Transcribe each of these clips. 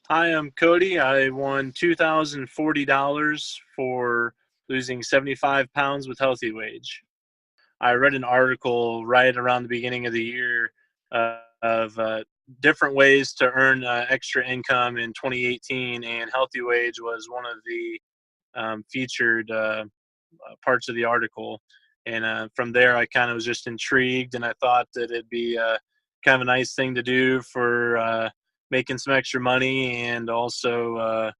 Hi, I'm Cody. I won $2,040 for losing 75 pounds with HealthyWage. I read an article right around the beginning of the year of different ways to earn extra income in 2018, and HealthyWage was one of the featured parts of the article. And from there, I kind of was just intrigued, and I thought that it'd be kind of a nice thing to do for making some extra money and also,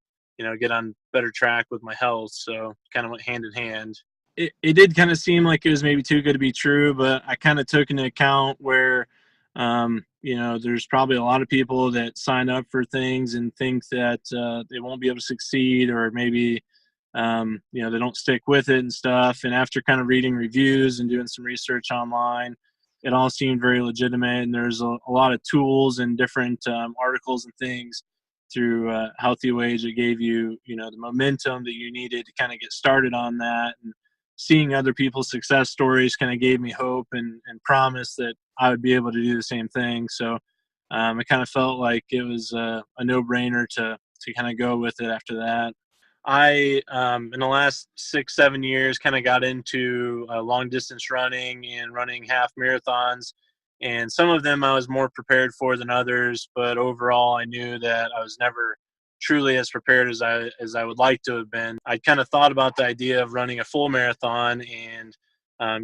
get on better track with my health. So kind of went hand in hand. It did kind of seem like it was maybe too good to be true, but I kind of took into account where, there's probably a lot of people that sign up for things and think that they won't be able to succeed, or maybe they don't stick with it and stuff. And after kind of reading reviews and doing some research online, it all seemed very legitimate. And there's a lot of tools and different articles and things through Healthy Wage that gave you, the momentum that you needed to kind of get started on that. And seeing other people's success stories kind of gave me hope and promise that I would be able to do the same thing. So I kind of felt like it was a no-brainer to kind of go with it after that. I, in the last 6, 7 years, kind of got into long distance running and running half marathons. And some of them I was more prepared for than others, but overall, I knew that I was never truly as prepared as I would like to have been. I kind of thought about the idea of running a full marathon and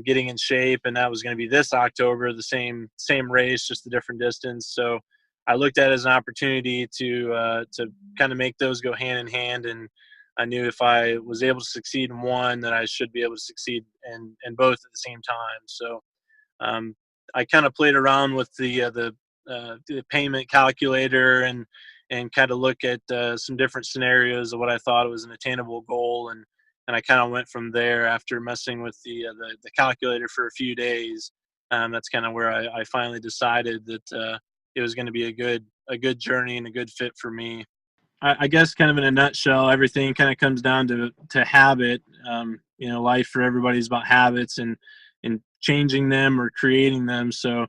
getting in shape, and that was going to be this October, the same race, just a different distance. So I looked at it as an opportunity to kind of make those go hand in hand, and I knew if I was able to succeed in one, that I should be able to succeed in both at the same time. So um, I kind of played around with the payment calculator and kind of look at some different scenarios of what I thought was an attainable goal, and I kind of went from there after messing with the calculator for a few days. That's kind of where I finally decided that it was going to be a good journey and a good fit for me. I guess kind of in a nutshell, everything kind of comes down to habit. Life for everybody is about habits and changing them or creating them. So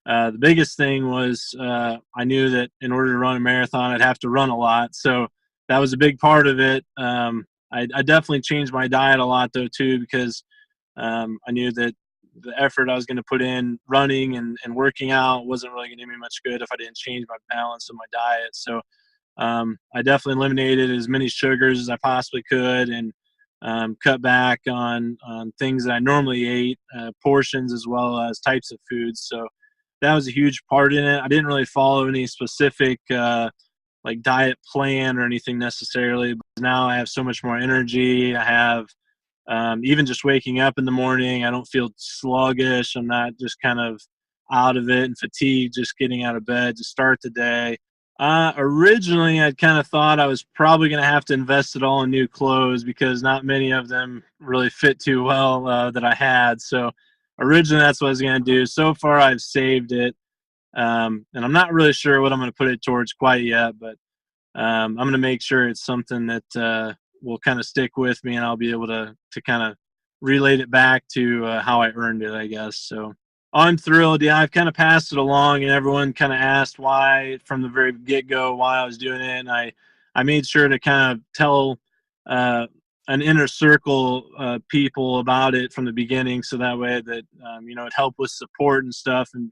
the biggest thing was I knew that in order to run a marathon, I'd have to run a lot. So that was a big part of it. I definitely changed my diet a lot though too, because I knew that the effort I was going to put in running and working out wasn't really going to do me much good if I didn't change my balance of my diet. So I definitely eliminated as many sugars as I possibly could, and cut back on things that I normally ate, portions as well as types of foods. So that was a huge part in it. I didn't really follow any specific like diet plan or anything necessarily, but now I have so much more energy. I have even just waking up in the morning, I don't feel sluggish. I'm not just kind of out of it and fatigued just getting out of bed to start the day. Originally, I'd kind of thought I was probably going to have to invest it all in new clothes because not many of them really fit too well that I had. So originally, that's what I was going to do. So far, I've saved it, and I'm not really sure what I'm going to put it towards quite yet. But I'm going to make sure it's something that will kind of stick with me, and I'll be able to kind of relate it back to how I earned it, I guess. So I'm thrilled. Yeah, I've kind of passed it along, and everyone kind of asked why from the very get-go why I was doing it, and I made sure to kind of tell uh, an inner circle people about it from the beginning, so that way that it helped with support and stuff. And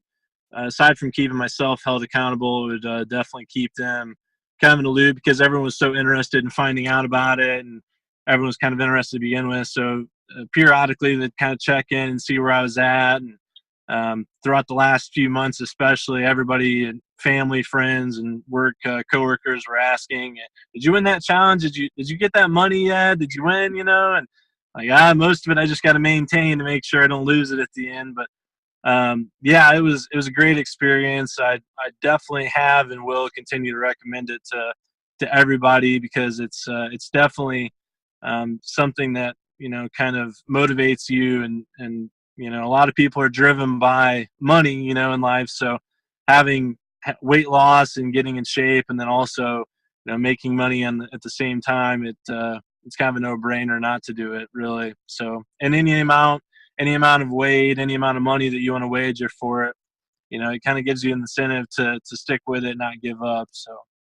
aside from keeping myself held accountable, it would definitely keep them kind of in the loop because everyone was so interested in finding out about it, and everyone was kind of interested to begin with. So periodically, they'd kind of check in and see where I was at. And throughout the last few months, especially, everybody, family, friends, and work coworkers were asking, "Did you win that challenge? Did you get that money yet? Did you win?" And like, most of it I just got to maintain to make sure I don't lose it at the end. But yeah, it was a great experience. I definitely have and will continue to recommend it to everybody because it's definitely something that kind of motivates you, and a lot of people are driven by money in life. So having weight loss and getting in shape, and then also making money at the same time, it's kind of a no-brainer not to do it, really. So, and any amount of weight, any amount of money that you want to wager for it, it kind of gives you an incentive to stick with it, not give up. So